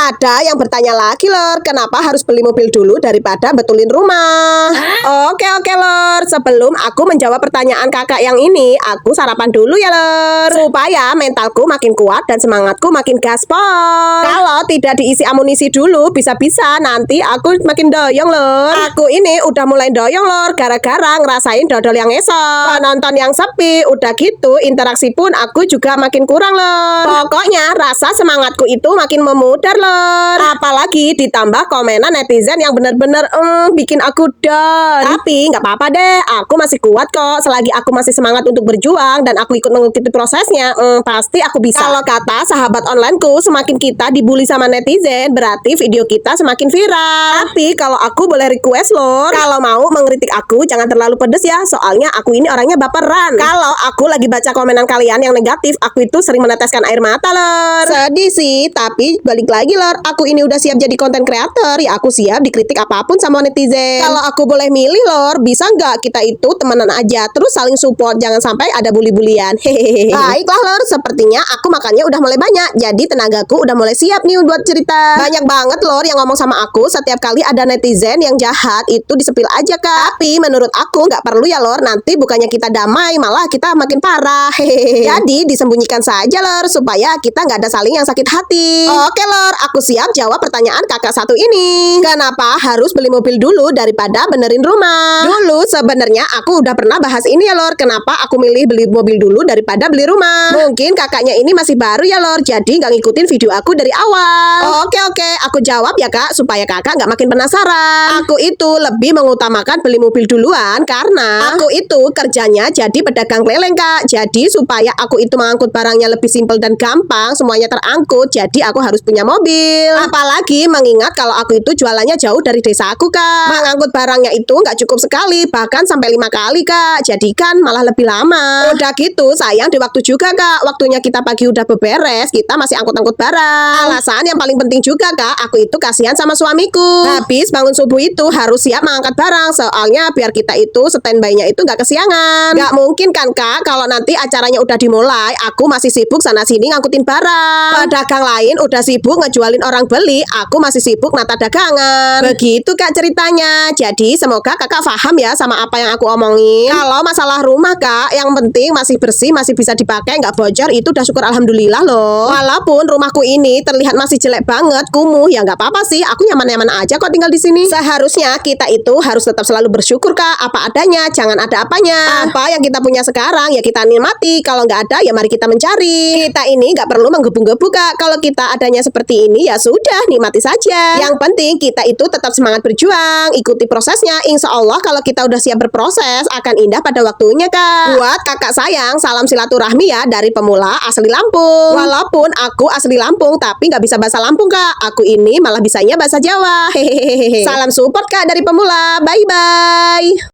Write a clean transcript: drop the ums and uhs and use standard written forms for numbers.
Ada yang bertanya lagi, Lor, kenapa harus beli mobil dulu daripada betulin rumah? Oke, Lor. Sebelum aku menjawab pertanyaan kakak yang ini, aku sarapan dulu ya, Lor. Supaya mentalku makin kuat dan semangatku makin gaspol. Kalau tidak diisi amunisi dulu, bisa-bisa nanti aku makin doyong, Lor. Aku ini udah mulai doyong, Lor, gara-gara ngerasain dodol yang esok. Penonton yang sepi, udah gitu interaksi pun aku juga makin kurang, Lor. Pokoknya rasa semangatku itu makin memudar, Lor. Apalagi ditambah komenan netizen yang bener-bener bikin aku down. Tapi nggak apa-apa deh, aku masih kuat kok. Selagi aku masih semangat untuk berjuang dan aku ikut mengikuti prosesnya, pasti aku bisa. Kalau kata sahabat onlineku, semakin kita dibully sama netizen, berarti video kita semakin viral. Tapi kalau aku boleh request, Lor, kalau mau mengkritik aku jangan terlalu pedes ya, soalnya aku ini orangnya baperan. Kalau aku lagi baca komenan kalian yang negatif, aku itu sering meneteskan air mata, Lor. Sedih sih, tapi balik lagi, Lor, aku ini udah siap jadi konten creator, ya aku siap dikritik apapun sama netizen. Kalau aku boleh milih, Lor, bisa nggak kita itu temenan aja, terus saling support, jangan sampai ada bully-bulian. Hehehe. Baiklah, Lor, sepertinya aku makannya udah mulai banyak, jadi tenagaku udah mulai siap nih buat cerita. Banyak banget, Lor, yang ngomong sama aku setiap kali ada netizen yang jahat, itu disepil aja, Kak. Tapi menurut aku nggak perlu ya, Lor, nanti bukannya kita damai, malah kita makin parah. Hehehe. Jadi disembunyikan saja, Lor, supaya kita nggak ada saling yang sakit hati. Oke, Lor, aku siap jawab pertanyaan kakak satu ini. Kenapa harus beli mobil dulu daripada benerin rumah? Dulu sebenarnya aku udah pernah bahas ini ya, Lor, kenapa aku milih beli mobil dulu daripada beli rumah. Mungkin kakaknya ini masih baru ya, Lor, jadi nggak ngikutin video aku dari awal. Oke, aku jawab ya, Kak, supaya kakak nggak makin penasaran. Aku itu lebih mengutamakan beli mobil duluan karena aku itu kerjanya jadi pedagang keleleng, Kak. Jadi supaya aku itu mengangkut barangnya lebih simpel dan gampang, semuanya terangkut, jadi aku harus punya mobil. Apalagi mengingat kalau aku itu jualannya jauh dari desa aku, Kak. Mengangkut barangnya itu nggak cukup sekali, bahkan sampai 5 kali, Kak. Jadi kan malah lebih lama. Udah gitu sayang di waktu juga, Kak. Waktunya kita pagi udah beberes, kita masih angkut-angkut barang. Alasan yang paling penting juga, Kak, aku itu kasihan sama suamiku. Habis bangun subuh itu harus siap mengangkat barang, soalnya biar kita itu standby-nya itu nggak kesiangan. Nggak mungkin kan, Kak, kalau nanti acaranya udah dimulai, aku masih sibuk sana-sini ngangkutin barang. Pedagang lain udah sibuk ngejualin orang beli, aku masih sibuk nata dagangan. Begitu, Kak, ceritanya. Jadi semoga kakak paham ya sama apa yang aku omongin. Kalau masalah rumah, Kak, yang penting masih bersih, masih bisa dipakai, nggak bocor, itu udah syukur alhamdulillah loh. Walaupun rumahku ini terlihat masih jelek banget, kumuh, ya nggak apa-apa sih, aku nyaman-nyaman aja kok tinggal di sini. Seharusnya kita itu harus tetap selalu bersyukur, Kak, apa adanya, jangan ada apanya. Apa yang kita punya sekarang ya kita nikmati, kalau nggak ada ya mari kita mencari. Kita ini nggak perlu menggebu-gebu, Kak. Kalau kita adanya seperti ini ya sudah, nikmati saja. Yang penting kita itu tetap semangat berjuang, ikuti prosesnya. Insya Allah kalau kita udah siap berproses akan indah pada waktunya, Kak. Buat kakak sayang, salam silaturahmi ya dari pemula asli Lampung. Walaupun aku asli Lampung tapi nggak bisa bahasa Lampung, Kak. Aku ini malah bisanya bahasa Jawa. Hehehe. Salam support, Kak, dari pemula. Bye bye.